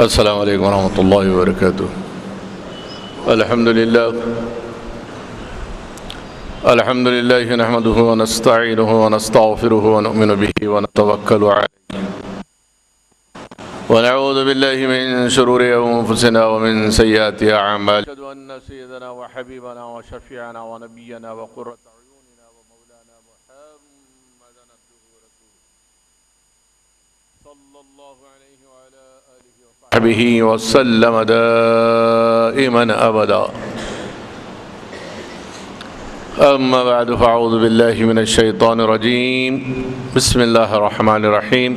السلام علیکم ورحمۃ اللہ وبرکاتہ۔ الحمد للہ نحمده ونستعینه ونستغفره ونؤمن به ونتوکل علیہ ونعوذ باللہ من شرور انفسنا ومن سیئات اعمالنا اشهد ان سیدنا وحبیبنا وشفیعنا ونبینا وقرۃ اعیننا ومولانا محمدا عبده ورسولہ صلی اللہ علیہ وعلی آلہ وصحبہ وسلم دائما ابدا۔ اما بعد فاعوذ باللہ من الشیطان الرجیم، بسم اللہ الرحمن الرحیم۔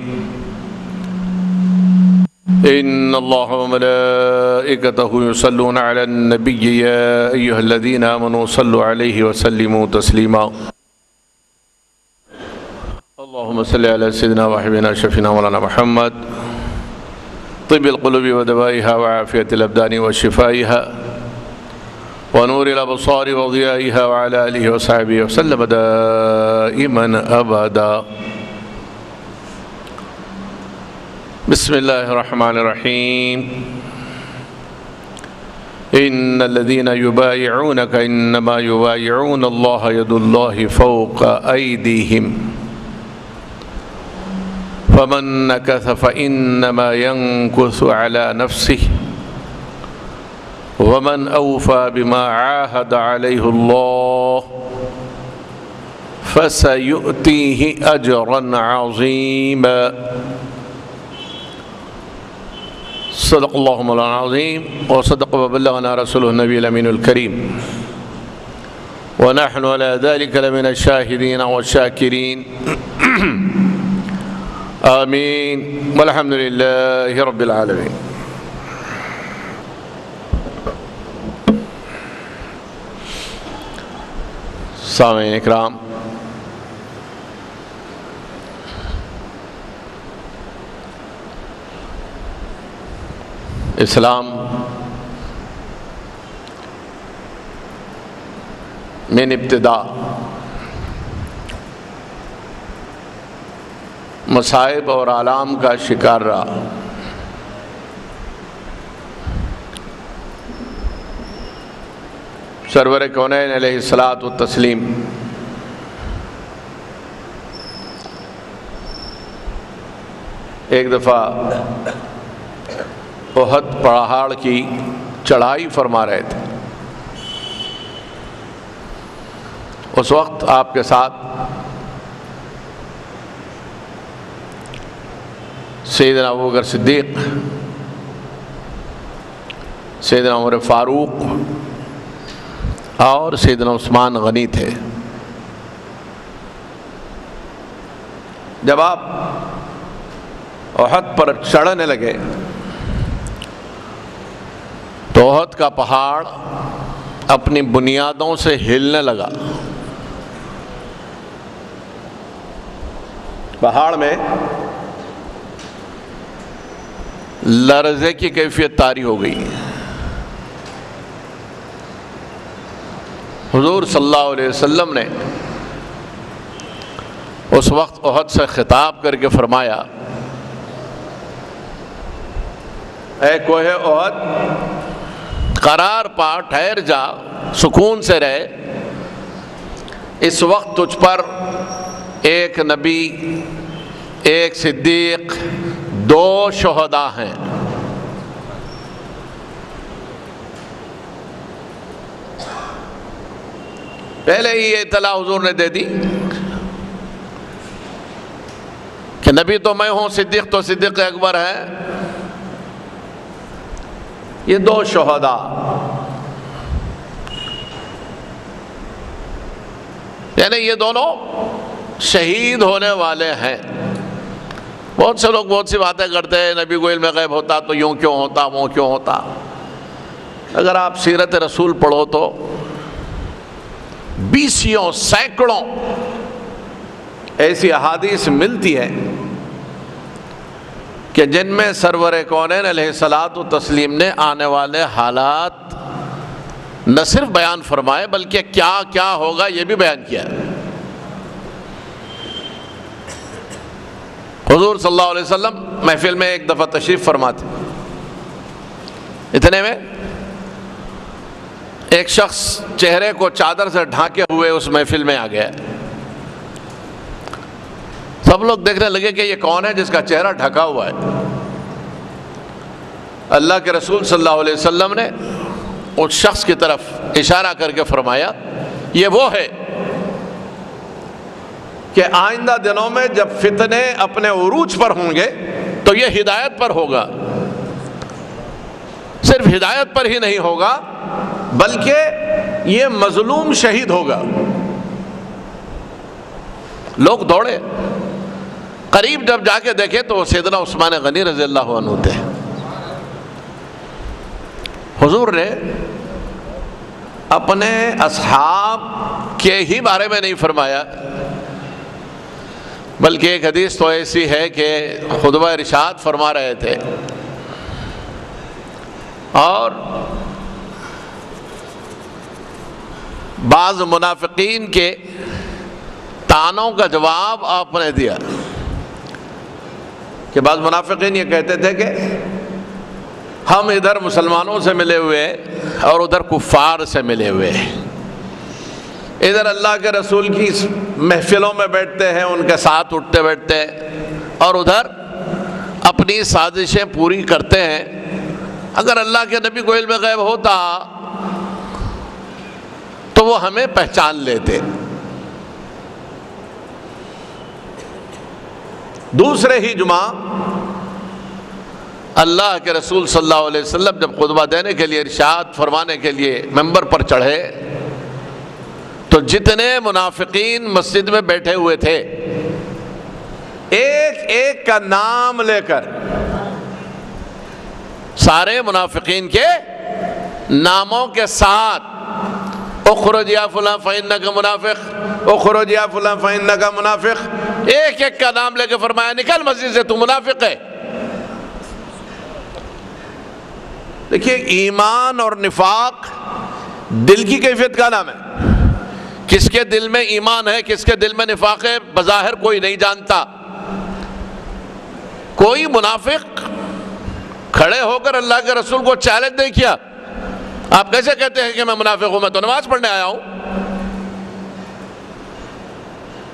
ان اللہ وملائکتہ یصلون علی النبی یا ایہا الذین آمنوا صلوا علیہ وسلموا تسلیما۔ اللہم صلی علی سیدنا وحبیبنا شفیعنا مولانا محمد طب القلوب ودوائها وعافیة الابدان وشفائها ونور الابصار وضيائها وعلى آله وصحبه وسلم دائما ابدا۔ بسم اللہ الرحمن الرحیم۔ ان الذين يبايعونك انما يبايعون الله يد الله فوق ايديهم فمن نكث فإنما ينكث على نفسه ومن أوفى بما عاهد عليه الله فسيؤتيه أجرا عظيما۔ صدق الله مولانا العظيم وصدق وبلغنا رسوله النبي الأمين الكريم ونحن على ذلك لمن الشاهدين والشاكرين آمین والحمد للہ رب العالمین۔ سامعین اکرام، اسلام من ابتدا مصائب اور آلام کا شکار رہا۔ سرور کونین علیہ الصلاۃ والتسلیم ایک دفعہ احد پہاڑ کی چڑھائی فرما رہے تھے۔ اس وقت آپ کے ساتھ سیدنا ابوبکر صدیق، سیدنا عمر فاروق اور سیدنا عثمان غنی تھے۔ جب آپ احد پر چڑھنے لگے تو احد کا پہاڑ اپنی بنیادوں سے ہلنے لگا۔ پہاڑ میں لرزے کی کیفیت طاری ہو گئی۔ حضور صلی اللہ علیہ وسلم نے اس وقت احد سے خطاب کر کے فرمایا، اے کوہ احد، قرار پا، ٹھہر جا، سکون سے رہے۔ اس وقت تجھ پر ایک نبی، ایک صدیق، دو شہداء ہیں۔ پہلے ہی یہ اطلاع حضور نے دے دی کہ نبی تو میں ہوں، صدیق تو صدیق اکبر ہے، یہ دو شہداء، یعنی یہ دونوں شہید ہونے والے ہیں۔ بہت سے لوگ بہت سی باتیں کرتے ہیں، نبی کو علم غیب ہوتا تو یوں کیوں ہوتا، وہ کیوں ہوتا۔ اگر آپ سیرت رسول پڑھو تو بیسیوں، سینکڑوں ایسی احادیث ملتی ہیں کہ جن میں سرور کونین علیہ الصلاۃ والتسلیم نے آنے والے حالات نہ صرف بیان فرمائے بلکہ کیا کیا ہوگا یہ بھی بیان کیا ہے۔ حضور صلی اللہ علیہ وسلم محفل میں ایک دفعہ تشریف فرماتے، اتنے میں ایک شخص چہرے کو چادر سے ڈھانکے ہوئے اس محفل میں آ گیا. سب لوگ دیکھنے لگے کہ یہ کون ہے جس کا چہرہ ڈھکا ہوا ہے. اللہ کے رسول صلی اللہ علیہ وسلم نے اس شخص کی طرف اشارہ کر کے فرمایا یہ وہ ہے کہ آئندہ دنوں میں جب فتنے اپنے عروج پر ہوں گے تو یہ ہدایت پر ہوگا. صرف ہدایت پر ہی نہیں ہوگا بلکہ یہ مظلوم شہید ہوگا. لوگ دوڑے, قریب جب جا کے دیکھے تو وہ سیدنا عثمان غنی رضی اللہ عنہ تھے. حضور نے اپنے اصحاب کے ہی بارے میں نہیں فرمایا بلکہ ایک حدیث تو ایسی ہے کہ خطبہ ارشاد فرما رہے تھے اور بعض منافقین کے طعنوں کا جواب آپ نے دیا کہ بعض منافقین یہ کہتے تھے کہ ہم ادھر مسلمانوں سے ملے ہوئے اور ادھر کفار سے ملے ہوئے, ادھر اللہ کے رسول کی محفلوں میں بیٹھتے ہیں, ان کے ساتھ اٹھتے بیٹھتے ہیں, اور ادھر اپنی سازشیں پوری کرتے ہیں. اگر اللہ کے نبی کو علم غیب ہوتا تو وہ ہمیں پہچان لیتے. دوسرے ہی جمعہ اللہ کے رسول صلی اللہ علیہ وسلم جب خطبہ دینے کے لیے ارشاد فرمانے کے لیے ممبر پر چڑھے تو جتنے منافقین مسجد میں بیٹھے ہوئے تھے ایک ایک کا نام لے کر سارے منافقین کے ناموں کے ساتھ اخرج یا فلاں فإنک منافق, اخرج یا فلاں فإنک منافق, ایک ایک کا نام لے کے فرمایا نکل مسجد سے, تو منافق ہے. دیکھیے ایمان اور نفاق دل کی کیفیت کا نام ہے. کس کے دل میں ایمان ہے کس کے دل میں نفاق ہے بظاہر کوئی نہیں جانتا. کوئی منافق کھڑے ہو کر اللہ کے رسول کو چیلنج نہیں کیا. آپ کیسے کہتے ہیں کہ میں منافق ہوں, میں تو نماز پڑھنے آیا ہوں,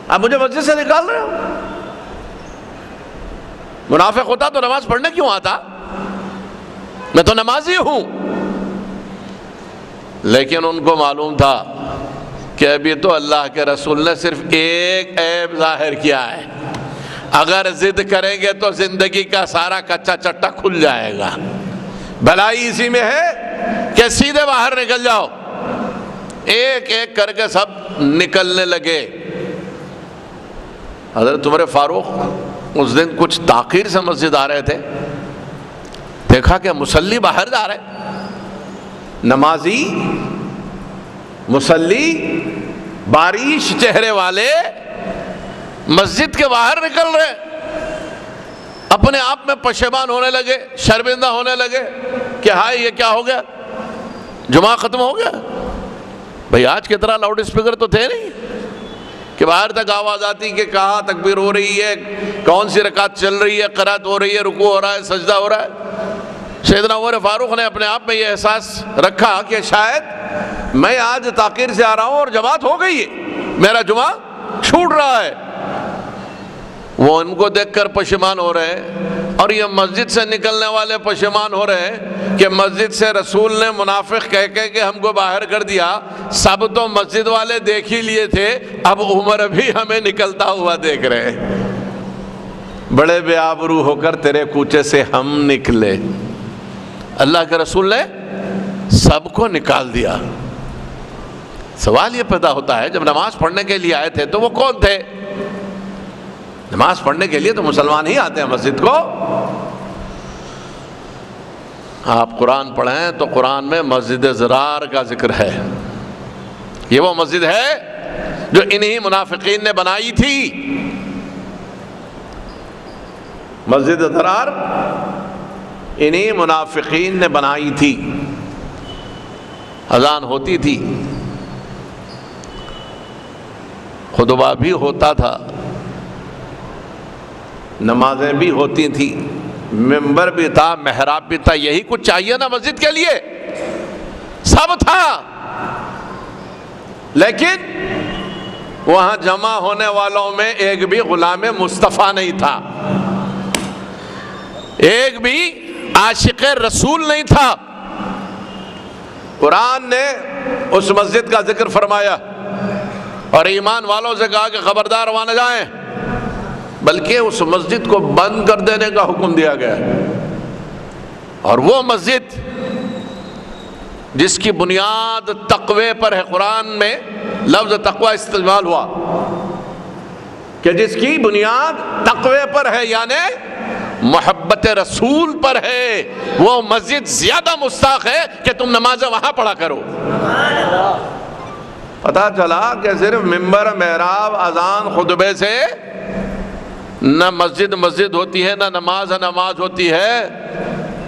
آپ مجھے مسجد سے نکال رہے ہو. منافق ہوتا تو نماز پڑھنے کیوں آتا, میں تو نمازی ہوں. لیکن ان کو معلوم تھا کہ ابھی تو اللہ کے رسول نے صرف ایک عیب ظاہر کیا ہے, اگر ضد کریں گے تو زندگی کا سارا کچا چٹا کھل جائے گا. بھلائی اسی میں ہے کہ سیدھے باہر نکل جاؤ. ایک ایک کر کے سب نکلنے لگے. حضرت عمر فاروق اس دن کچھ تاخیر سے مسجد آ رہے تھے, دیکھا کہ مصلی باہر جا رہے, نمازی مصلی باریش چہرے والے مسجد کے باہر نکل رہے. اپنے آپ میں پشیمان ہونے لگے, شرمندہ ہونے لگے کہ ہائے یہ کیا ہو گیا, جمعہ ختم ہو گیا. بھئی آج کی طرح لاؤڈ اسپیکر تو تھے نہیں کہ باہر تک آواز آتی کہ کہاں تکبیر ہو رہی ہے, کون سی رکعت چل رہی ہے, قرات ہو رہی ہے, رکوع ہو رہا ہے, سجدہ ہو رہا ہے. سیدنا عمر فاروق نے اپنے آپ میں یہ احساس رکھا کہ شاید میں آج تاخیر سے آ رہا ہوں اور جماعت ہو گئی ہے, میرا جمعہ چھوٹ رہا ہے. وہ ان کو دیکھ کر پشیمان ہو رہے ہیں اور یہ مسجد سے نکلنے والے پشیمان ہو رہے ہیں کہ مسجد سے رسول نے منافق کہہ کہ ہم کو باہر کر دیا. سب تو مسجد والے دیکھ ہی لیے تھے, اب عمر بھی ہمیں نکلتا ہوا دیکھ رہے ہیں. بڑے بے آبرو ہو کر تیرے کوچے سے ہم نکلے. اللہ کے رسول نے سب کو نکال دیا. سوال یہ پیدا ہوتا ہے جب نماز پڑھنے کے لیے آئے تھے تو وہ کون تھے؟ نماز پڑھنے کے لیے تو مسلمان ہی آتے ہیں مسجد کو. آپ قرآن پڑھیں تو قرآن میں مسجد ضرار کا ذکر ہے. یہ وہ مسجد ہے جو انہی منافقین نے بنائی تھی. مسجد ضرار انہی منافقین نے بنائی تھی. اذان ہوتی تھی, خطبہ بھی ہوتا تھا, نمازیں بھی ہوتی تھیں, ممبر بھی تھا، محراب بھی تھا، یہی کچھ چاہیے نا مسجد کے لیے، سب تھا، لیکن وہاں جمع ہونے والوں میں ایک بھی غلام مصطفیٰ نہیں تھا، ایک بھی عاشق رسول نہیں تھا۔ قرآن نے اس مسجد کا ذکر فرمایا اور ایمان والوں سے کہا کہ خبردار وہاں نہ جائیں، بلکہ اس مسجد کو بند کر دینے کا حکم دیا گیا۔ اور وہ مسجد جس کی بنیاد تقوی پر ہے، قرآن میں لفظ تقوی استعمال ہوا کہ جس کی بنیاد تقوی پر ہے، یعنی محبت رسول پر ہے، وہ مسجد زیادہ مستحق ہے کہ تم نمازیں وہاں پڑھا کرو۔ پتہ چلا کہ صرف ممبر، محراب، اذان، خطبے سے نہ مسجد مسجد ہوتی ہے، نہ نماز نماز ہوتی ہے،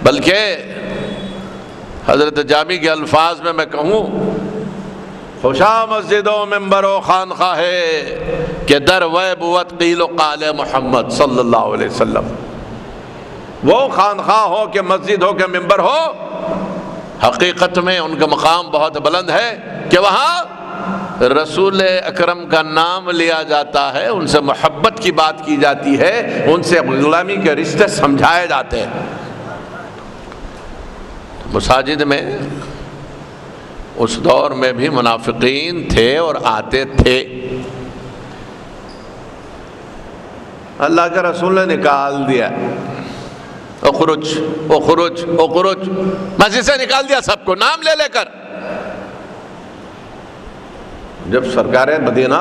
بلکہ حضرت جامی کے الفاظ میں کہوں، خوشا مسجد و ممبر و خانخواہ ہے کہ در وے بود قیل و قال محمد صلی اللہ علیہ وسلم۔ وہ خانخواہ ہو کہ مسجد ہو کہ ممبر ہو، حقیقت میں ان کا مقام بہت بلند ہے کہ وہاں رسول اکرم کا نام لیا جاتا ہے، ان سے محبت کی بات کی جاتی ہے، ان سے غلامی کے رشتے سمجھائے جاتے ہیں۔ مساجد میں اس دور میں بھی منافقین تھے اور آتے تھے، اللہ کے رسول نے نکال دیا، اخرج اخرج اخرج، مسجد سے نکال دیا سب کو نام لے لے کر۔ جب سرکار مدینہ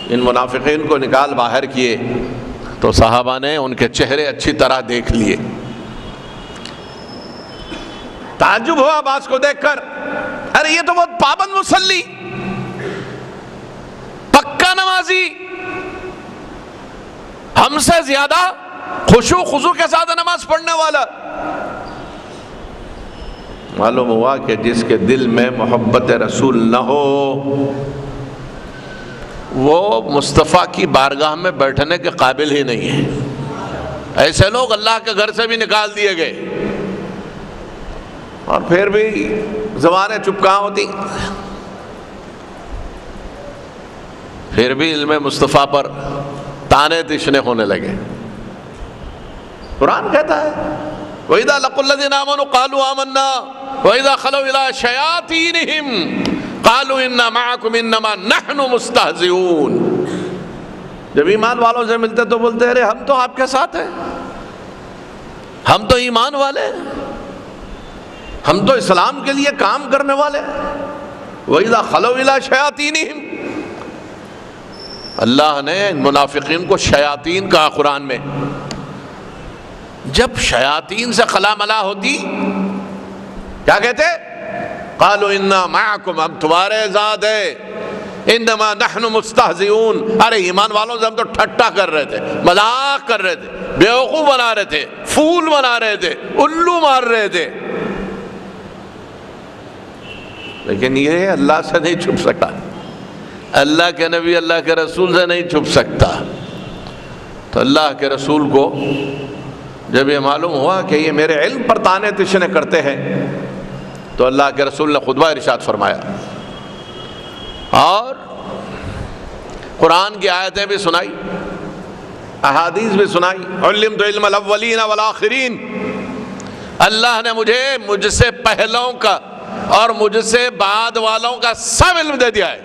ان منافقین کو نکال باہر کیے تو صحابہ نے ان کے چہرے اچھی طرح دیکھ لیے، تعجب ہوا بعض کو دیکھ کر، ارے یہ تو بہت پابند مصلی، پکا نمازی، ہم سے زیادہ خشوع خضوع کے ساتھ نماز پڑھنے والا۔ معلوم ہوا کہ جس کے دل میں محبت رسول نہ ہو وہ مصطفیٰ کی بارگاہ میں بیٹھنے کے قابل ہی نہیں ہے۔ ایسے لوگ اللہ کے گھر سے بھی نکال دیے گئے، اور پھر بھی زبانیں چپ کہاں ہوتی، پھر بھی علم مصطفیٰ پر تانے تشنے ہونے لگے۔ قرآن کہتا ہے وَإِذَا لَقُوا الَّذِينَ آمَنُوا قَالُوا آمَنَّا وَإِذَا خَلَوْا إِلَىٰ شَيَاطِينِهِمْ قَالُوا إِنَّا مَعَكُمْ إِنَّمَا نَحْنُ مُسْتَهْزِئُونَ۔ جب ایمان والوں سے ملتے تو بولتے ارے ہم تو آپ کے ساتھ ہیں، ہم تو ایمان والے ہیں، ہم تو اسلام کے لیے کام کرنے والے ہیں۔ وَإِذَا خَلَوْا إِلَىٰ شَيَاطِينِهِمْ، اللہ نے منافقین کو شیاطین کہا قرآن میں۔ جب شیاطین سے خلا ملا ہوتی کیا کہتے؟ قالوا انا معکم، ہم تمہارے ذات ہے، انما نحن مستہزئون، ارے ایمان والوں سے ہم تو ٹھٹا کر رہے تھے، مذاق کر رہے تھے، بیوقوف بنا رہے تھے، پھول بنا رہے تھے، الو مار رہے تھے۔ لیکن یہ اللہ سے نہیں چھپ سکا، اللہ کے نبی اللہ کے رسول سے نہیں چھپ سکتا۔ تو اللہ کے رسول کو جب یہ معلوم ہوا کہ یہ میرے علم پر تانے تشنے کرتے ہیں تو اللہ کے رسول نے خطبہ ارشاد فرمایا اور قرآن کی آیتیں بھی سنائی، احادیث بھی سنائی۔ علمت علم الاولین والآخرین، اللہ نے مجھ سے پہلوں کا اور مجھ سے بعد والوں کا سب علم دے دیا ہے،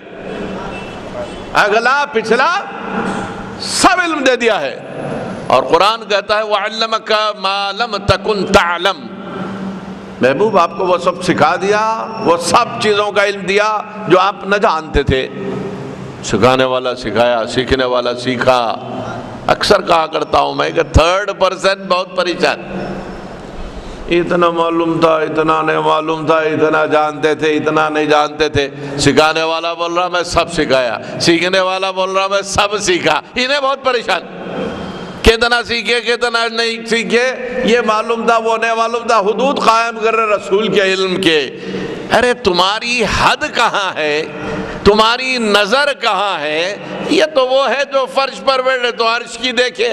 اگلا پچھلا سب علم دے دیا ہے۔ اور قرآن کہتا ہے وَعَلَّمَكَ مَا لَمْ تَكُنْ تَعْلَمْ، محبوب آپ کو وہ سب سکھا دیا، وہ سب چیزوں کا علم دیا جو آپ نہ جانتے تھے۔ سکھانے والا سکھایا، سیکھنے والا سیکھا۔ اکثر کہا کرتا ہوں میں کہ تھرڈ پرسن بہت پریشان، اتنا معلوم تھا، اتنا نہیں معلوم تھا، اتنا جانتے تھے، اتنا نہیں جانتے تھے۔ سکھانے والا بول رہا میں سب سکھایا، سیکھنے والا بول رہا میں سب سیکھا، انہیں بہت پریشان، کتنا سیکھے کتنا نہیں سیکھے، یہ معلوم تھا وہ نہیں معلوم تھا، حدود قائم کر رہے رسول کے علم کے۔ ارے تمہاری حد کہاں ہے؟ تمہاری نظر کہاں ہے؟ یہ تو وہ ہے جو فرش پر بیٹھے تو عرش کی دیکھے،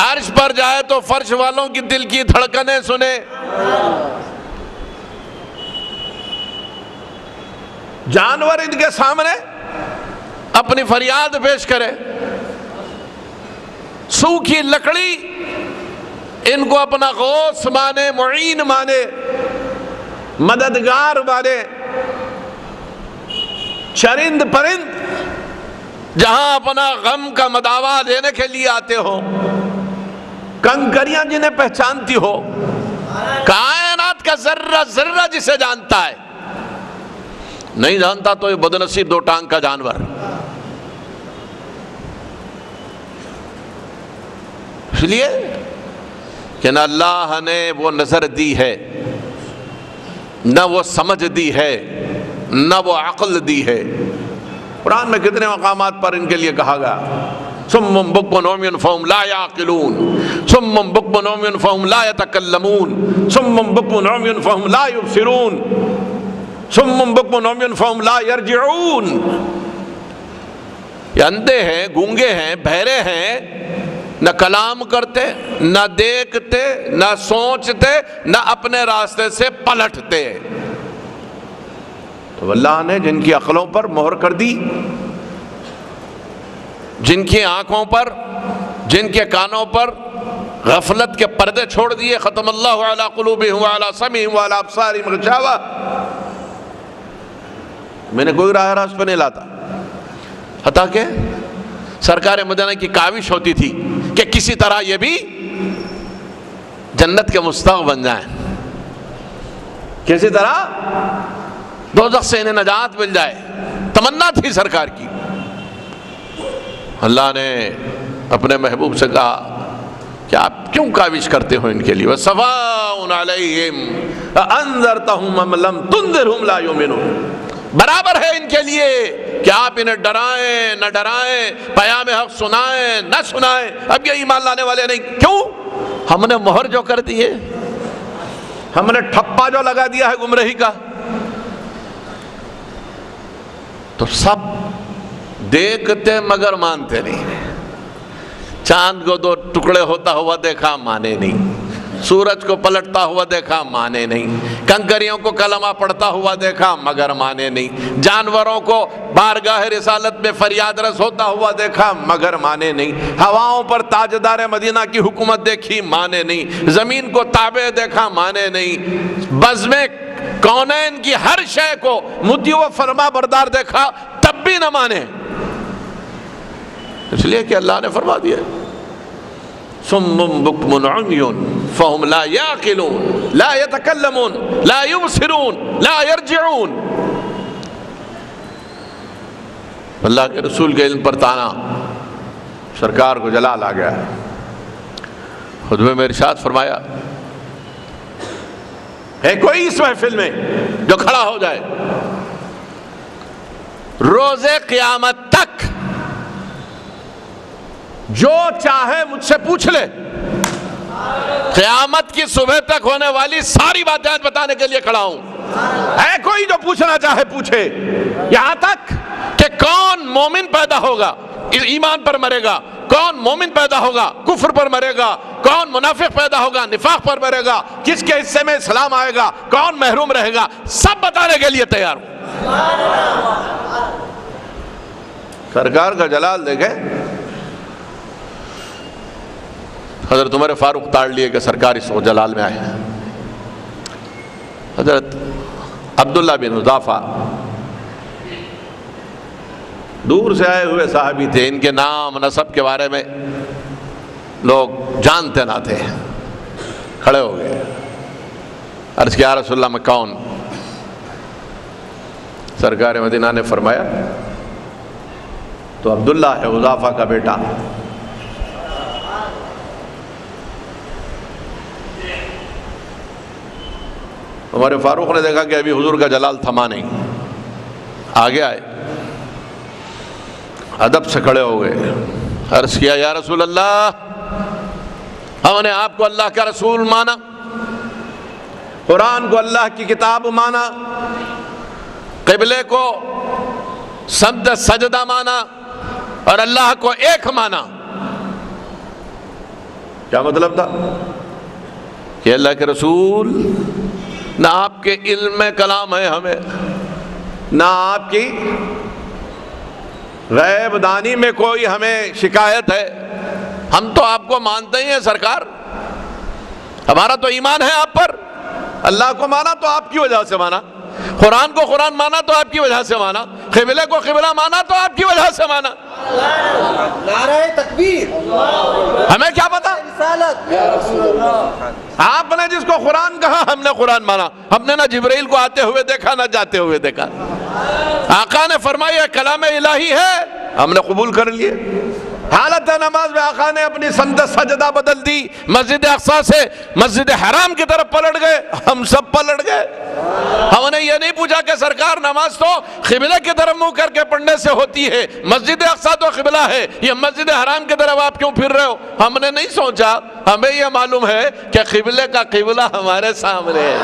عرش پر جائے تو فرش والوں کی دل کی دھڑکنیں سنے، جانور ان کے سامنے اپنی فریاد پیش کرے، سوکھی لکڑی ان کو اپنا غوث مانے، معین مانے، مددگار مانے، چرند پرند جہاں اپنا غم کا مداوا دینے کے لیے آتے ہو، کنکریاں جنہیں پہچانتی ہو، کائنات کا ذرہ ذرہ جسے جانتا ہے، نہیں جانتا تو یہ بدنصیب دو ٹانگ کا جانور۔ اس لیے کہ نہ اللہ نے وہ نظر دی ہے، نہ وہ سمجھ دی ہے، نہ وہ عقل دی ہے۔ قرآن میں کتنے مقامات پر ان کے لیے کہا گیا، صم بکم عمی فہم لا یعقلون، صم بکم عمی فہم لا یتکلمون، صم بکم عمی فہم لا یبصرون، صم بکم عمی فہم لا یرجعون۔ یہ اندھے ہیں، گونگے ہیں، بہرے ہیں، نہ کلام کرتے، نہ دیکھتے، نہ سوچتے، نہ اپنے راستے سے پلٹتے۔ تو اللہ نے جن کی عقلوں پر مہر کر دی، جن کی آنکھوں پر، جن کے کانوں پر غفلت کے پردے چھوڑ دیے، ختم اللہ علی قلوبہم وعلی سمعہم وعلی ابصارہم غشاوہ، میں نے کوئی راہ راست پہ نہیں لاتا، حتیٰ کہ سرکار مدینہ کی کاوش ہوتی تھی کہ کسی طرح یہ بھی جنت کے مستحق بن جائیں، کسی طرح دوزخ سے انہیں نجات مل جائے، تمنا تھی سرکار کی۔ اللہ نے اپنے محبوب سے کہا کہ آپ کیوں کاوش کرتے ہو ان کے لیے؟ وَسَوَاءٌ عَلَيْهِمْ أَأَنذَرْتَهُمْ أَمْ لَمْ تُنذِرْهُمْ لَا يُؤْمِنُونَ۔ برابر ہے ان کے لیے کہ آپ انہیں ڈرائیں نہ ڈرائیں، پیام حق سنائیں نہ سنائیں، اب یہ ایمان لانے والے نہیں۔ کیوں؟ ہم نے مہر جو کر دی ہے، ہم نے ٹھپا جو لگا دیا ہے گمراہی کا، تو سب دیکھتے مگر مانتے نہیں۔ چاند کو دو ٹکڑے ہوتا ہوا دیکھا، مانے نہیں۔ سورج کو پلٹتا ہوا دیکھا، مانے نہیں۔ کنکریوں کو کلمہ پڑھتا ہوا دیکھا، مگر مانے نہیں۔ جانوروں کو بارگاہ رسالت میں فریاد رس ہوتا ہوا دیکھا، مگر مانے نہیں۔ ہواؤں پر تاجدار مدینہ کی حکومت دیکھی، مانے نہیں۔ زمین کو تابع دیکھا، مانے نہیں۔ بزم کونین کی ہر شے کو مطیع و فرما بردار دیکھا، تب بھی نہ مانے۔ اس لیے کہ اللہ نے فرما دیا صم بکم عمی فہم لا یعقلون لا یتکلمون لا یبصرون لا یرجعون۔ اللہ کے رسول کے علم پر تانا، سرکار کو جلال آ گیا۔ خطبے میں ارشاد فرمایا، ہے کوئی اس محفل میں جو کھڑا ہو جائے روز قیامت تک جو چاہے مجھ سے پوچھ لے، قیامت کی صبح تک ہونے والی ساری باتیں آج بتانے کے لیے کھڑا ہوں۔ ہے کوئی جو پوچھنا چاہے پوچھے، یہاں تک کہ کون مومن پیدا ہوگا ایمان پر مرے گا، کون مومن پیدا ہوگا کفر پر مرے گا، کون منافق پیدا ہوگا نفاق پر مرے گا، کس کے حصے میں اسلام آئے گا، کون محروم رہے گا، سب بتانے کے لیے تیار ہوں۔ سرکار کا جلال دیکھیں، حضرت عمر فاروق تاڑ لیے کہ سرکار اس جلال میں آئے ہیں۔ حضرت عبداللہ بن حذافہ دور سے آئے ہوئے صحابی تھے، ان کے نام نسب کے بارے میں لوگ جانتے نہ تھے، کھڑے ہو گئے، عرض کیا رسول اللہ میں کون؟ سرکار مدینہ نے فرمایا تو عبداللہ ہے حذافہ کا بیٹا۔ عمر فاروق نے دیکھا کہ ابھی حضور کا جلال تھما نہیں، آگے آئے، ادب سے کھڑے ہو گئے، عرض کیا یا رسول اللہ، ہم نے آپ کو اللہ کا رسول مانا، قرآن کو اللہ کی کتاب مانا، قبلے کو سمت سجدہ مانا اور اللہ کو ایک مانا. کیا مطلب تھا؟ کہ اللہ کے رسول نہ آپ کے علم میں کلام ہے ہمیں، نہ آپ کی غیب دانی میں کوئی ہمیں شکایت ہے، ہم تو آپ کو مانتے ہی ہیں سرکار، ہمارا تو ایمان ہے آپ پر. اللہ کو مانا تو آپ کی وجہ سے مانا، قرآن کو قرآن مانا تو آپ کی وجہ سے مانا، قبلے کو قبلہ مانا تو آپ کی وجہ سے مانا. نعرہ تکبیر. ہمیں کیا پتا؟ آپ نے جس کو قرآن کہا ہم نے قرآن مانا. ہم نے نہ جبرائیل کو آتے ہوئے دیکھا نہ جاتے ہوئے دیکھا. آقا نے فرمایا کلام الہی ہے، ہم نے قبول کر لیے. حالت نماز میں آقا نے اپنی سمت سجدہ بدل دی، مسجد اقصی سے مسجد حرام کی طرف پلٹ گئے. ہم سب پلٹ گئے. ہم نے یہ نہیں پوچھا کہ سرکار نماز تو قبلہ کی طرف منہ کر کے پڑھنے سے ہوتی ہے، مسجد اقصی تو قبلہ ہے، یہ مسجد حرام کی طرف آپ کیوں پھر رہے ہو؟ ہم نے نہیں سوچا. ہمیں یہ معلوم ہے کہ قبلے کا قبلہ ہمارے سامنے ہے،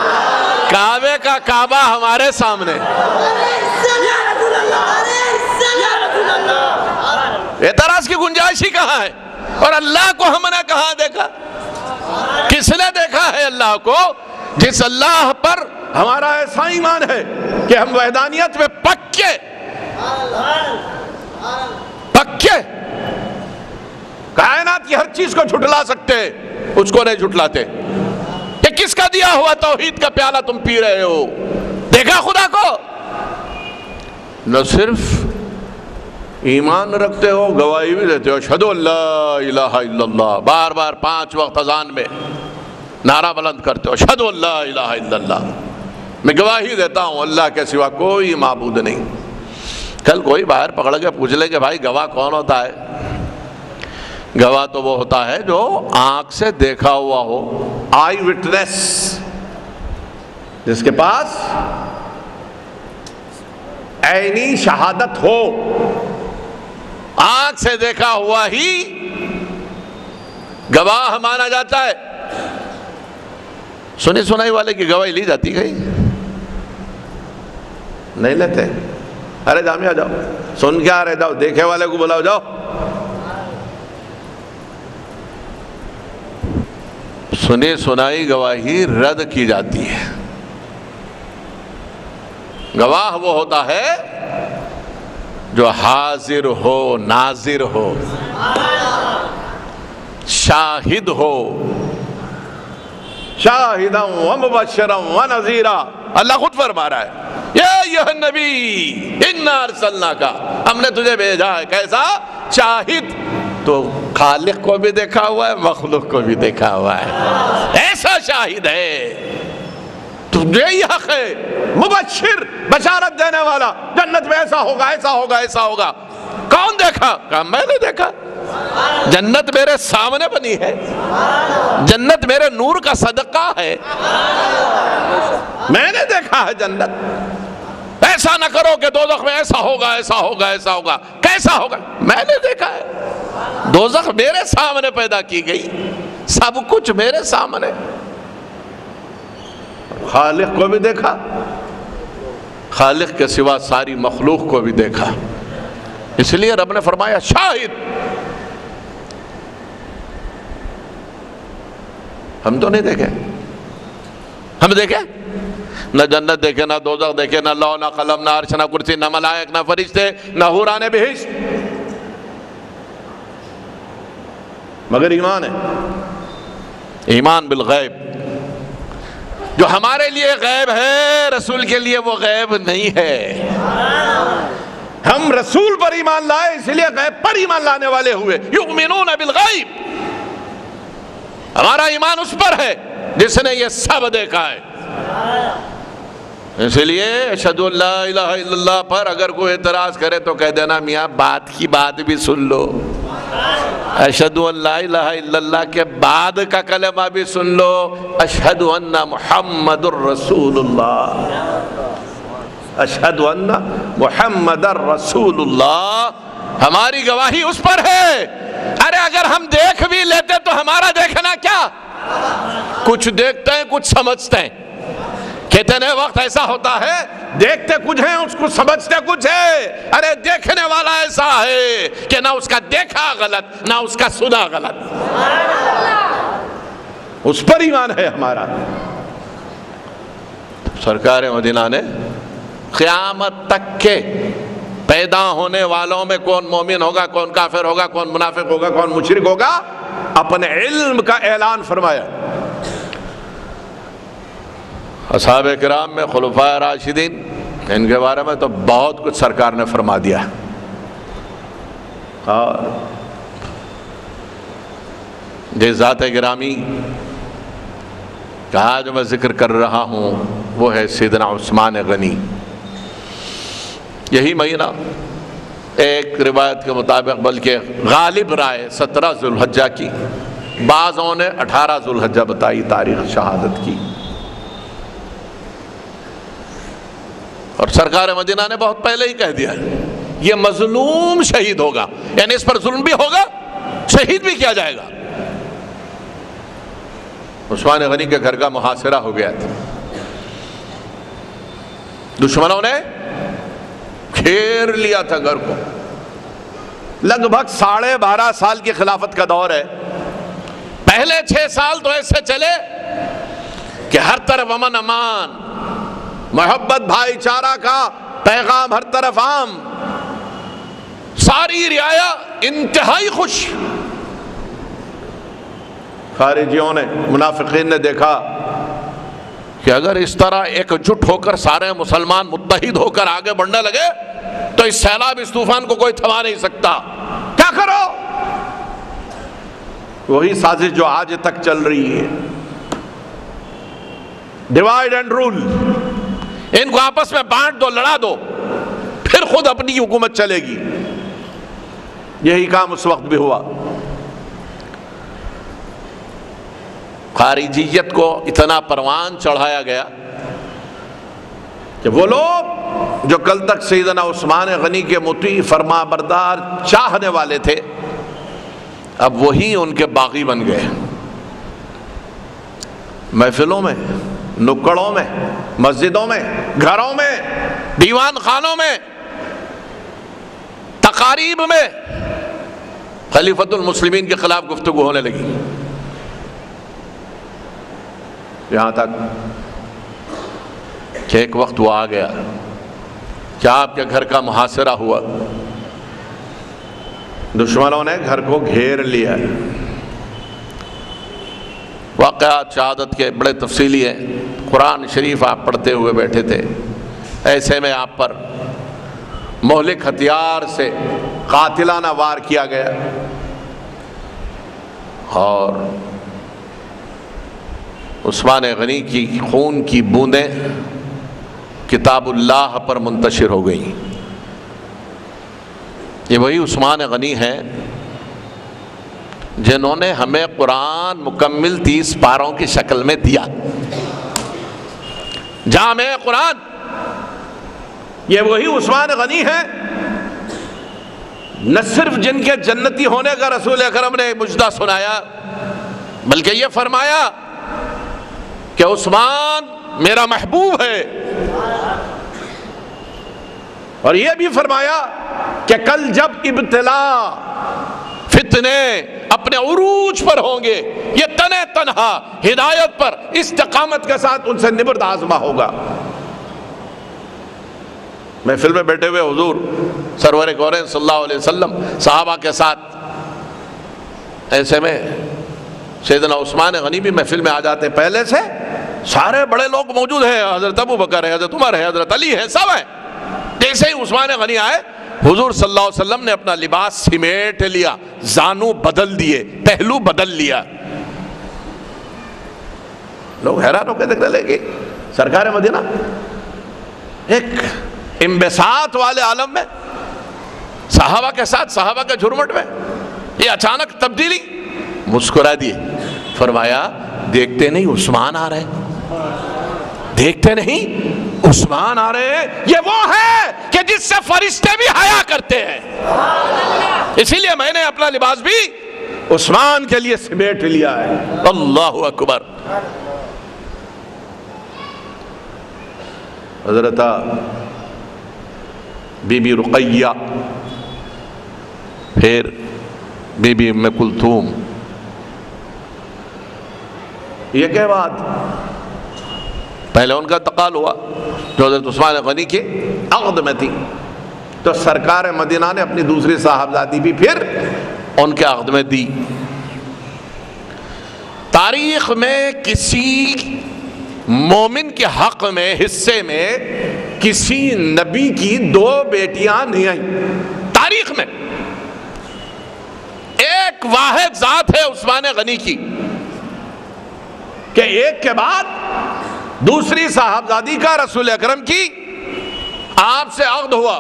کعبے کا کعبہ ہمارے سامنے. اعتراض کی گنجائش ہی کہاں ہے؟ اور اللہ کو ہم نے کہاں دیکھا؟ کس نے دیکھا ہے اللہ کو؟ جس اللہ پر ہمارا ایسا ایمان ہے کہ ہم وحدانیت میں پکے کائنات کی ہر چیز کو جھٹلا سکتے، اس کو نہیں جھٹلاتے. کہ کس کا دیا ہوا توحید کا پیالہ تم پی رہے ہو؟ دیکھا خدا کو؟ نہ صرف ایمان رکھتے ہو، گواہی بھی دیتے ہو، اشہدو ان لا الہ الا اللہ، بار بار 5 وقت اذان میں نعرہ بلند کرتے ہو، اشہدو ان لا الہ الا اللہ، میں گواہی دیتا ہوں اللہ کے سوا کوئی معبود نہیں. کل کوئی باہر پکڑ کے پوچھ لے کہ بھائی گواہ کون ہوتا ہے؟ گواہ تو وہ ہوتا ہے جو آنکھ سے دیکھا ہوا ہو، آئی وٹنس، جس کے پاس عینی شہادت ہو. آنکھ سے دیکھا ہوا ہی گواہ مانا جاتا ہے. سنی سنائی والے کی گواہی لی جاتی کہیں نہیں لیتے. ارے جامعہ جاؤ، سن کے آ رہے جاؤ، دیکھے والے کو بلاؤ جاؤ. سنی سنائی گواہی رد کی جاتی ہے. گواہ وہ ہوتا ہے جو حاضر ہو، ناظر ہو، شاہد ہو. شاہدا و مبشرا و نذیرا، اللہ خود فرما رہا ہے یا ایھا النبی انا ارسلناک، ہم نے تجھے بھیجا ہے کیسا؟ شاہد. تو خالق کو بھی دیکھا ہوا ہے، مخلوق کو بھی دیکھا ہوا ہے، ایسا شاہد ہے. تو یہی حق ہے، مبشر، بشارت دینے والا، جنت میں ایسا ہوگا ایسا ہوگا ایسا ہوگا. کون دیکھا؟ کہا میں نے دیکھا. جنت میرے سامنے بنی ہے، جنت میرے نور کا صدقہ ہے، میں نے دیکھا ہے جنت. ایسا نہ کرو کہ دوزخ میں ایسا ہوگا ایسا ہوگا ایسا ہوگا. کیسا ہوگا؟ میں نے دیکھا ہے. دوزخ میرے سامنے پیدا کی گئی، سب کچھ میرے سامنے. خالق کو بھی دیکھا، خالق کے سوا ساری مخلوق کو بھی دیکھا. اس لیے رب نے فرمایا شاہد. ہم تو نہیں دیکھے. ہم دیکھے نہ جنت دیکھے، نہ دوزخ دیکھے، نہ لوح، نہ قلم، نہ عرش، نہ کرسی، نہ ملائک، نہ فرشتے، نہ حوران بہشت، مگر ایمان ہے. ایمان بالغیب. جو ہمارے لیے غیب ہے رسول کے لیے وہ غیب نہیں ہے. ہم رسول پر ایمان لائے اس لیے غیب پر ایمان لانے والے ہوئے. یؤمنون بالغیب، ہمارا ایمان اس پر ہے جس نے یہ سب دیکھا ہے. اس لیے اشہد ان لا الہ الا اللہ پر اگر کوئی اعتراض کرے تو کہہ دینا میاں بات کی بات بھی سن لو. اشہد ان لا الہ الا اللہ کے بعد کا کلمہ بھی سن لو، اشہد ان محمد الرسول اللہ. اشہد ان محمد الرسول اللہ، ہماری گواہی اس پر ہے. ارے اگر ہم دیکھ بھی لیتے تو ہمارا دیکھنا کیا؟ کچھ دیکھتے ہیں کچھ سمجھتے ہیں. کتنے وقت ایسا ہوتا ہے دیکھتے کچھ ہیں اس کو سمجھتے کچھ ہے. ارے دیکھنے والا ایسا ہے کہ نہ اس کا دیکھا غلط نہ اس کا سنا غلط. اس پر ایمان ہے ہمارا. سرکار مدینہ نے قیامت تک کے پیدا ہونے والوں میں کون مومن ہوگا, کون کافر ہوگا, کون منافق ہوگا, کون مشرک ہوگا, اپنے علم کا اعلان فرمایا. اصحاب کرام میں خلفائے راشدین, ان کے بارے میں تو بہت کچھ سرکار نے فرما دیا. اور یہ ذات گرامی کہا جو میں ذکر کر رہا ہوں وہ ہے سیدنا عثمان غنی. یہی مہینہ ایک روایت کے مطابق بلکہ غالب رائے 17 ذو الحجہ کی, بعضوں نے 18 ذو الحجہ بتائی تاریخ شہادت کی. اور سرکار مدینہ نے بہت پہلے ہی کہہ دیا یہ مظلوم شہید ہوگا, یعنی اس پر ظلم بھی ہوگا, شہید بھی کیا جائے گا. عثمان غنی کے گھر کا محاصرہ ہو گیا تھا. دشمنوں نے گھیر لیا تھا گھر کو. لگ بھگ 12.5 سال کی خلافت کا دور ہے. پہلے 6 سال تو ایسے چلے کہ ہر طرف امن امان, محبت بھائی چارہ کا پیغام ہر طرف عام, ساری رعایا انتہائی خوش. خارجیوں نے, منافقین نے دیکھا کہ اگر اس طرح ایک جٹ ہو کر سارے مسلمان متحد ہو کر آگے بڑھنے لگے تو اس سیلاب اس طوفان کو کوئی تھما نہیں سکتا. کیا کرو؟ وہی سازش جو آج تک چل رہی ہے, ڈیوائیڈ اینڈ رول. ان کو آپس میں بانٹ دو, لڑا دو, پھر خود اپنی حکومت چلے گی. یہی کام اس وقت بھی ہوا. خارجیت کو اتنا پروان چڑھایا گیا کہ وہ لوگ جو کل تک سیدنا عثمان غنی کے مطیع فرما بردار چاہنے والے تھے, اب وہی ان کے باغی بن گئے. محفلوں میں, نکڑوں میں, مسجدوں میں, گھروں میں, دیوان خانوں میں, تقاریب میں خلیفۃ المسلمین کے خلاف گفتگو ہونے لگی. یہاں تک کہ ایک وقت وہ آ گیا کہ آپ کے گھر کا محاصرہ ہوا. دشمنوں نے گھر کو گھیر لیا. واقعات شہادت کے بڑے تفصیلی ہیں. قرآن شریف آپ پڑھتے ہوئے بیٹھے تھے, ایسے میں آپ پر مہلک ہتھیار سے قاتلانہ وار کیا گیا اور عثمان غنی کی خون کی بوندیں کتاب اللہ پر منتشر ہو گئیں. یہ وہی عثمان غنی ہیں جنہوں نے ہمیں قرآن مکمل 30 پاروں کی شکل میں دیا, جامع قرآن. یہ وہی عثمان غنی ہیں نہ صرف جن کے جنتی ہونے کا رسول اکرم نے مجدہ سنایا, بلکہ یہ فرمایا کہ عثمان میرا محبوب ہے, اور یہ بھی فرمایا کہ کل جب ابتلا فتنے اپنے عروج پر ہوں گے یہ تنہ تنہا ہدایت پر استقامت کے ساتھ ان سے نبرد آزما ہوگا. محفل میں بیٹھے ہوئے حضور سرور کونین صلی اللہ علیہ وسلم صحابہ کے ساتھ, ایسے میں سیدنا عثمان غنی بھی محفل میں آ جاتے. پہلے سے سارے بڑے لوگ موجود ہیں, حضرت ابو بکر ہے, حضرت عمر ہے, حضرت علی ہے, سب ہیں. جیسے ہی عثمان غنی آئے حضور صلی اللہ علیہ وسلم نے اپنا لباس سمیٹ لیا, زانو بدل دیے, پہلو بدل لیا. لوگ حیران ہو کے دیکھنے لگے سرکار مدینہ ایک انبساط والے عالم میں, صحابہ کے ساتھ, صحابہ کے جھرمٹ میں یہ اچانک تبدیلی. مسکرا دیے, فرمایا دیکھتے نہیں عثمان آ رہے, دیکھتے نہیں عثمان آ رہے ہیں. یہ وہ ہے کہ جس سے فرشتے بھی حیا کرتے ہیں. اسی لیے میں نے اپنا لباس بھی عثمان کے لیے سمیٹ لیا ہے. اللہ اکبر. حضرت بی بی رقیہ، پھر بی بی ام کلثوم. یہ کے بعد پہلے ان کا انتقال ہوا جو حضرت عثمان غنی کے عقد میں تھی، تو سرکار مدینہ نے اپنی دوسری صاحبزادی بھی پھر ان کے عقد میں دی. تاریخ میں کسی مومن کے حق میں حصے میں کسی نبی کی دو بیٹیاں نہیں آئیں. تاریخ میں ایک واحد ذات ہے عثمان غنی کی کہ ایک کے بعد دوسری صاحبزادی کا رسول اکرم کی آپ سے عقد ہوا.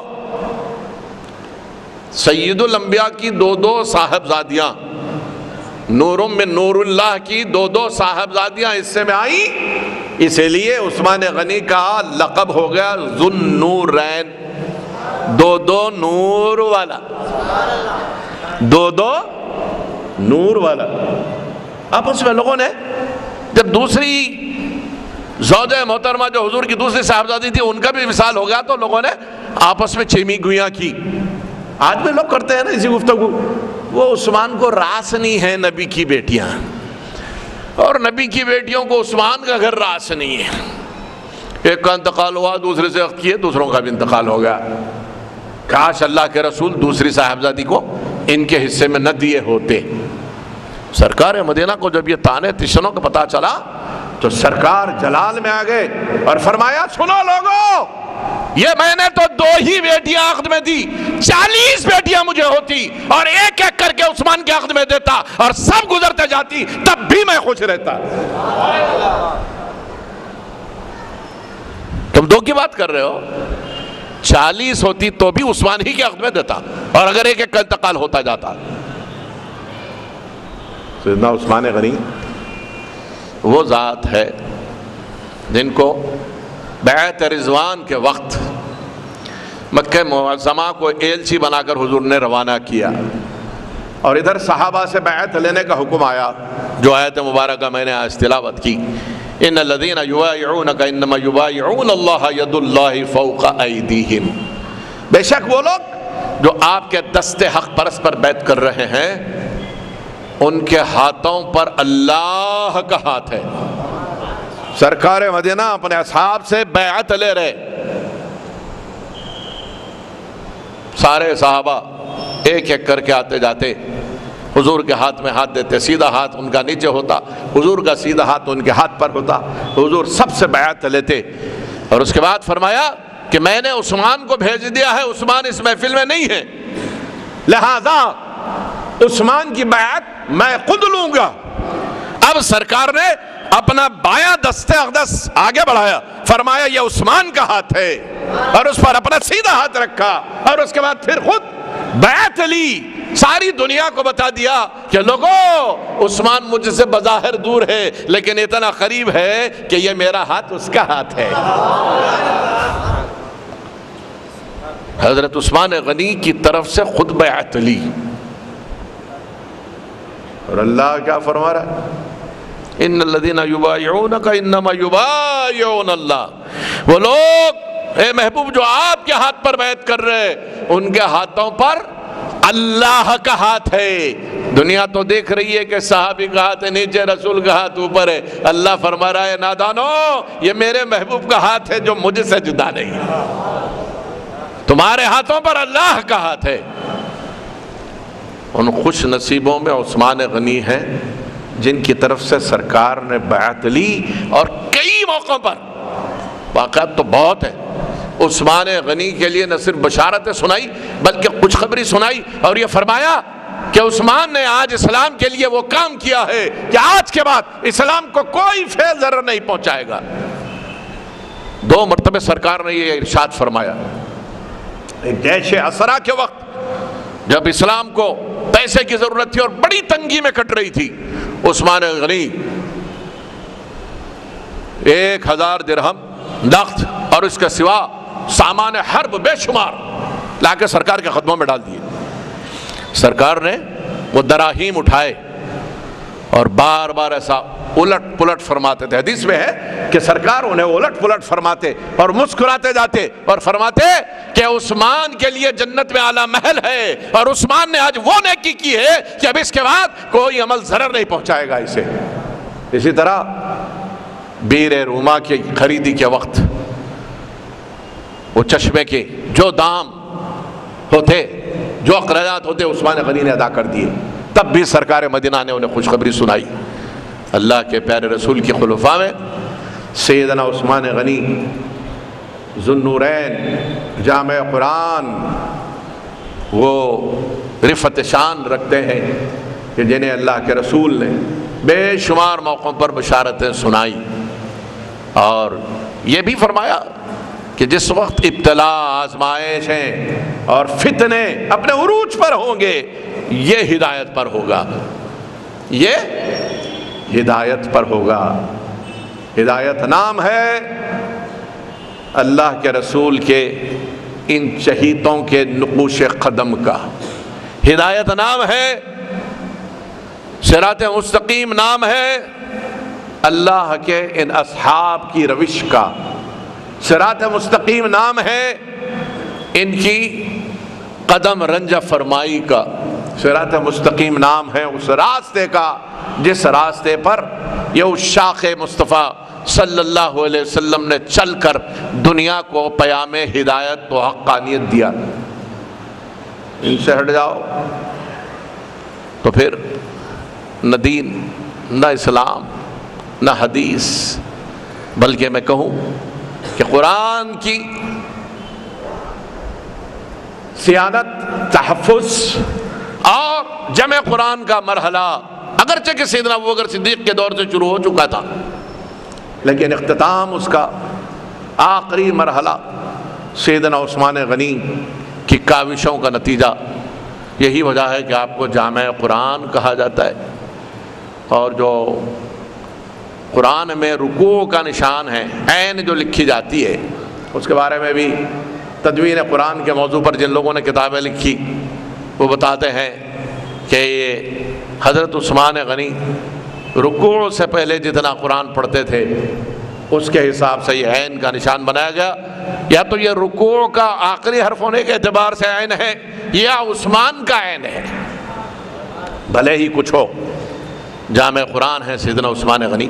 سید الانبیاء کی دو صاحبزادیاں، نور من نور اللہ کی دو صاحبزادیاں حصے میں آئیں، اسی لیے عثمان غنی کا لقب ہو گیا ذو النورین، دو نور والا، دو نور والا. آپس میں لوگوں نے جب دوسری زوجہ محترمہ جو حضور کی دوسری صاحبزادی تھی ان کا بھی وصال ہو گیا تو لوگوں نے آپس میں چیمی گویاں کی. آج بھی لوگ کرتے ہیں نا اسی گفتگو. وہ عثمان کو راس نہیں ہے نبی کی بیٹیاں، اور نبی کی بیٹیوں کو عثمان کا گھر راس نہیں ہے. ایک کا انتقال ہوا، دوسرے سے عقد کیے، دوسروں کا بھی انتقال ہو گیا. کاش اللہ کے رسول دوسری صاحبزادی کو ان کے حصے میں نہ دیے ہوتے. سرکار مدینہ کو جب یہ تانے تشنوں کا پتہ چلا تو سرکار جلال میں آ گئے اور فرمایا سنو لوگو، یہ میں نے تو 2 ہی بیٹیاں عقد میں دی، 40 بیٹیاں مجھے ہوتی اور ایک ایک کر کے عثمان کے عقد میں دیتا اور سب گزرتے جاتی تب بھی میں خوش رہتا. تم 2 کی بات کر رہے ہو، 40 ہوتی تو بھی عثمان ہی کے عقد میں دیتا، اور اگر ایک ایک کا انتقال ہوتا جاتا. سیدنا عثمان غنی وہ ذات ہے جن کو بیعت رضوان کے وقت مکہ معظمہ کو ایلچی بنا کر حضور نے روانہ کیا، اور ادھر صحابہ سے بیعت لینے کا حکم آیا جو آیت مبارکہ میں نے آج تلاوت کی. ان الذین یبایعونک انما یبایعون اللہ ید اللہ فوق ایدیہم. بے شک وہ لوگ جو آپ کے دست حق پرست پر بیعت کر رہے ہیں ان کے ہاتھوں پر اللہ کا ہاتھ ہے. سرکار مدینہ اپنے اصحاب سے بیعت لے رہے، سارے صحابہ ایک ایک کر کے آتے جاتے، حضور کے ہاتھ میں ہاتھ دیتے، سیدھا ہاتھ ان کا نیچے ہوتا، حضور کا سیدھا ہاتھ ان کے ہاتھ پر ہوتا، حضور سب سے بیعت لیتے. اور اس کے بعد فرمایا کہ میں نے عثمان کو بھیج دیا ہے، عثمان اس محفل میں نہیں ہے، لہذا عثمان کی بیعت میں خود لوں گا. اب سرکار نے اپنا بایاں دست اقدس آگے بڑھایا، فرمایا یہ عثمان کا ہاتھ ہے، اور اس پر اپنا سیدھا ہاتھ رکھا، اور اس کے بعد پھر خود بیعت لی. ساری دنیا کو بتا دیا کہ لوگو عثمان مجھ سے بظاہر دور ہے لیکن اتنا قریب ہے کہ یہ میرا ہاتھ اس کا ہاتھ ہے. حضرت عثمان غنی کی طرف سے خود بیعت لی، اور اللہ کیا فرما رہا ہے؟ ان الذین یبایعونک انما یبایعون اللہ. وہ لوگ اے محبوب جو آپ کے ہاتھ پر بیعت کر رہے ان کے ہاتھوں پر اللہ کا ہاتھ ہے. دنیا تو دیکھ رہی ہے کہ صحابی کا ہاتھ ہے نیچے، رسول کا ہاتھ اوپر ہے. اللہ فرما رہا ہے نادانو یہ میرے محبوب کا ہاتھ ہے جو مجھ سے جدا نہیں ہے، تمہارے ہاتھوں پر اللہ کا ہاتھ ہے. ان خوش نصیبوں میں عثمان غنی ہیں جن کی طرف سے سرکار نے بیعت لی، اور کئی موقعوں پر واقعات تو بہت ہیں. عثمان غنی کے لیے نہ صرف بشارتیں سنائی بلکہ کچھ خبری سنائی، اور یہ فرمایا کہ عثمان نے آج اسلام کے لیے وہ کام کیا ہے کہ آج کے بعد اسلام کو کوئی فیض ضرر نہیں پہنچائے گا. 2 مرتبہ سرکار نے یہ ارشاد فرمایا. ایک جیش اسرا کے وقت جب اسلام کو پیسے کی ضرورت تھی اور بڑی تنگی میں کٹ رہی تھی، عثمان غنی 1000 درہم نقد اور اس کے سوا سامان حرب بے شمار لا کے سرکار کے قدموں میں ڈال دیے. سرکار نے وہ دراہیم اٹھائے اور بار بار ایسا الٹ پلٹ فرماتے تھے. حدیث میں ہے کہ سرکار انہیں الٹ پلٹ فرماتے اور مسکراتے جاتے اور فرماتے کہ عثمان کے لیے جنت میں اعلیٰ محل ہے، اور عثمان نے آج وہ نیکی کی ہے کہ اب اس کے بعد کوئی عمل ضرر نہیں پہنچائے گا اسے۔ اسی طرح بیر روما کی خریدی کے وقت وہ چشمے کے جو دام ہوتے، جو اخراجات ہوتے، عثمان غنی نے ادا کر دیے، تب بھی سرکار مدینہ نے انہیں خوشخبری سنائی۔ اللہ کے پیارے رسول کی خلفاء میں سیدنا عثمان غنی ذو النورین جامع قرآن وہ رفعت شان رکھتے ہیں کہ جنہیں اللہ کے رسول نے بے شمار موقعوں پر بشارتیں سنائی، اور یہ بھی فرمایا کہ جس وقت ابتلا، آزمائشیں اور فتنے اپنے عروج پر ہوں گے، یہ ہدایت پر ہوگا، یہ ہدایت پر ہوگا۔ ہدایت نام ہے اللہ کے رسول کے ان شہیدوں کے نقوش قدم کا، ہدایت نام ہے صراط مستقیم، نام ہے اللہ کے ان اصحاب کی روش کا، صراط مستقیم نام ہے ان کی قدم رنجہ فرمائی کا، صراط مستقیم نام ہے اس راستے کا جس راستے پر یہ عشاق مصطفیٰ صلی اللہ علیہ وسلم نے چل کر دنیا کو پیام ہدایت و حقانیت دیا۔ ان سے ہٹ جاؤ تو پھر نہ دین، نہ اسلام، نہ حدیث، بلکہ میں کہوں کہ قرآن کی صیانت، تحفظ اور جمع قرآن کا مرحلہ اگرچہ کہ سیدنا ابوبکر صدیق کے دور سے شروع ہو چکا تھا، لیکن اختتام اس کا آخری مرحلہ سیدنا عثمان غنی کی کاوشوں کا نتیجہ، یہی وجہ ہے کہ آپ کو جامع قرآن کہا جاتا ہے۔ اور جو قرآن میں رکوع کا نشان ہے، عین جو لکھی جاتی ہے، اس کے بارے میں بھی تدوین قرآن کے موضوع پر جن لوگوں نے کتابیں لکھی وہ بتاتے ہیں کہ یہ حضرت عثمان غنی رکوع سے پہلے جتنا قرآن پڑھتے تھے اس کے حساب سے یہ عین کا نشان بنایا گیا، یا تو یہ رکوع کا آخری حرف ہونے کے اعتبار سے عین ہے یا عثمان کا عین ہے، بھلے ہی کچھ ہو، جامع قرآن ہے سیدنا عثمان غنی،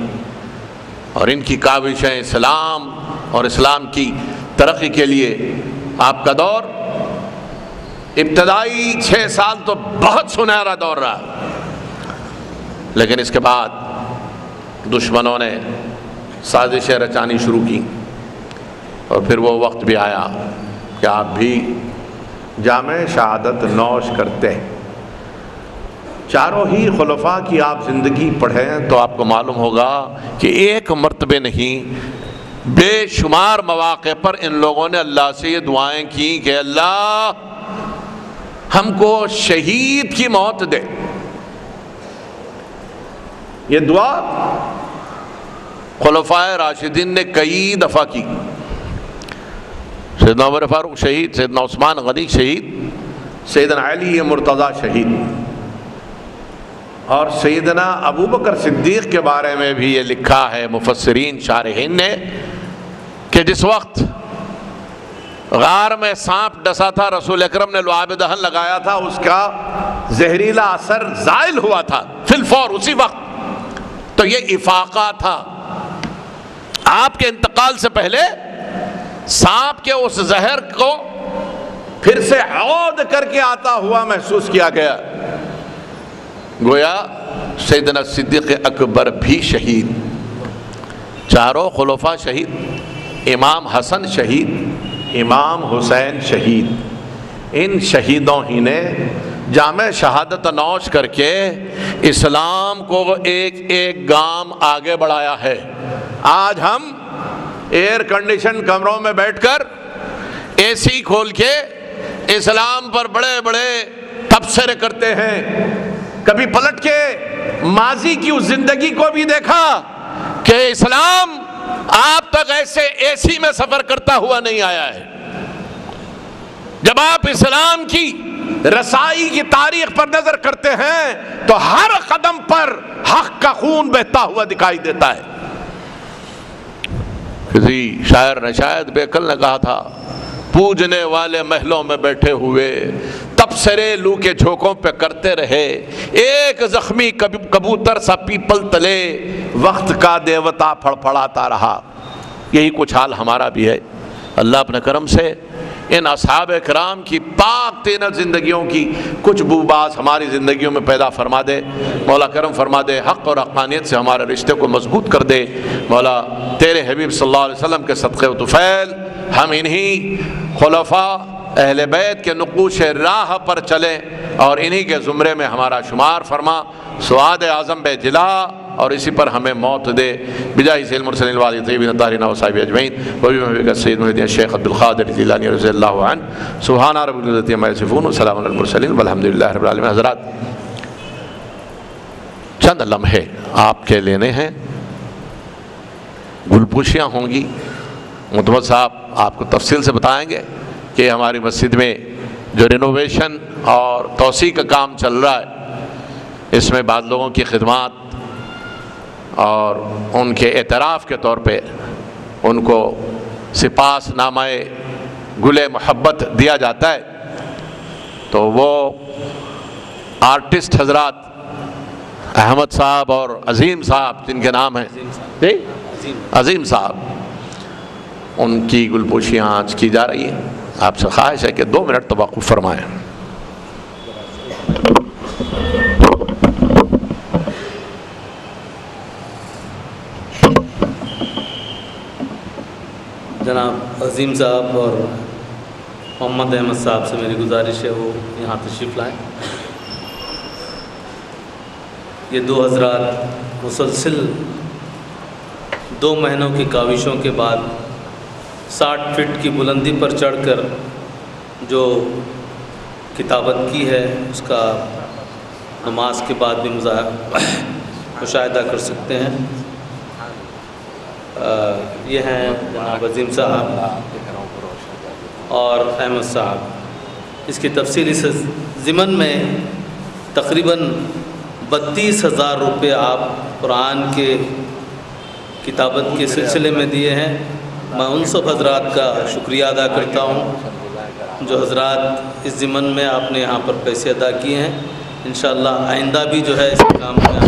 اور ان کی کاوشیں اسلام اور اسلام کی ترقی کے لیے آپ کا دور ابتدائی 6 سال تو بہت سنہرا دور رہا، لیکن اس کے بعد دشمنوں نے سازشیں رچانی شروع کی، اور پھر وہ وقت بھی آیا کہ آپ بھی جامع شہادت نوش کرتے۔ چاروں ہی خلفاء کی آپ زندگی پڑھیں تو آپ کو معلوم ہوگا کہ ایک مرتبہ نہیں، بے شمار مواقع پر ان لوگوں نے اللہ سے یہ دعائیں کی کہ اللہ ہم کو شہید کی موت دے۔ یہ دعا خلفائے راشدین نے کئی دفعہ کی، سیدنا عمر فاروق شہید، سیدنا عثمان غنی شہید، سیدنا علی مرتضیٰ شہید، اور سیدنا ابوبکر صدیق کے بارے میں بھی یہ لکھا ہے مفسرین شارحین نے کہ جس وقت غار میں سانپ ڈسا تھا، رسول اکرم نے لعاب دہن لگایا تھا، اس کا زہریلا اثر زائل ہوا تھا فی الفور اسی وقت، تو یہ افاقہ تھا، آپ کے انتقال سے پہلے سانپ کے اس زہر کو پھر سے عود کر کے آتا ہوا محسوس کیا گیا، گویا سیدنا صدیق اکبر بھی شہید، چاروں خلفاء شہید، امام حسن شہید، امام حسین شہید، ان شہیدوں ہی نے جامع شہادت نوش کر کے اسلام کو ایک ایک گام آگے بڑھایا ہے۔ آج ہم ایئر کنڈیشن کمروں میں بیٹھ کر اے سی کھول کے اسلام پر بڑے بڑے تبصرے کرتے ہیں، کبھی پلٹ کے ماضی کی اس زندگی کو بھی دیکھا کہ اسلام آپ تک ایسے اے سی میں سفر کرتا ہوا نہیں آیا ہے۔ جب آپ اسلام کی رسائی کی تاریخ پر نظر کرتے ہیں تو ہر قدم پر حق کا خون بہتا ہوا دکھائی دیتا ہے۔ کسی شاعر نے شاید بیکل نے کہا تھا، پوجنے والے محلوں میں بیٹھے ہوئے تبصرے لو کے جھونکوں پہ کرتے رہے، ایک زخمی کبوتر سا پیپل تلے وقت کا دیوتا پھڑپھڑاتا رہا۔ یہی کچھ حال ہمارا بھی ہے۔ اللہ اپنے کرم سے ان اصحاب کرام کی پاک تینت زندگیوں کی کچھ بوباس ہماری زندگیوں میں پیدا فرما دے۔ مولا کرم فرما دے، حق اور حقانیت سے ہمارے رشتے کو مضبوط کر دے۔ مولا تیرے حبیب صلی اللہ علیہ وسلم کے صدقے و طفیل ہم انہی خلفاء اہل بیت کے نقوش راہ پر چلیں اور انہی کے زمرے میں ہمارا شمار فرما۔ سعاد اعظم بے جلا اور اسی پر ہمیں موت دے، بجاہ سید المرسلین والد طیبین الطاہرین و صحابہ اجمعین، وبی محبوبک سید محی الدین شیخ عبد القادر جیلانی رضی اللہ عنہ۔ سبحان ربک رب العزۃ عما یصفون وسلام علی المرسلین والحمد للہ رب العالمین۔ حضرات، چند لمحے آپ کے لینے ہیں، گلپوشیاں ہوں گی، متوت صاحب آپ کو تفصیل سے بتائیں گے کہ ہماری مسجد میں جو رینوویشن اور توسیع کا کام چل رہا ہے، اس میں بعض لوگوں کی خدمات اور ان کے اعتراف کے طور پہ ان کو سپاس نامہ گل محبت دیا جاتا ہے، تو وہ آرٹسٹ حضرات احمد صاحب اور عظیم صاحب، جن کے نام ہیں عظیم صاحب، ان کی گلپوشیاں آج کی جا رہی ہیں۔ آپ سے خواہش ہے کہ 2 منٹ توقف فرمائیں۔ جناب عظیم صاحب اور محمد احمد صاحب سے میری گزارش ہے وہ یہاں تشریف لائیں۔ یہ 2 حضرات مسلسل 2 مہینوں کی کاوشوں کے بعد 60 فٹ کی بلندی پر چڑھ کر جو کتابت کی ہے، اس کا نماز کے بعد بھی مشاہدہ کر سکتے ہیں۔ یہ ہیں جناب عظیم صاحب اور احمد صاحب۔ اس کی تفصیل اس ضمن میں تقریباً 32,000 روپے آپ قرآن کے کتابت کے سلسلے میں دیے ہیں۔ میں ان سب حضرات کا شکریہ ادا کرتا ہوں جو حضرات اس ضمن میں آپ نے یہاں پر پیسے ادا کیے ہیں۔ انشاءاللہ آئندہ بھی جو ہے اس کام میں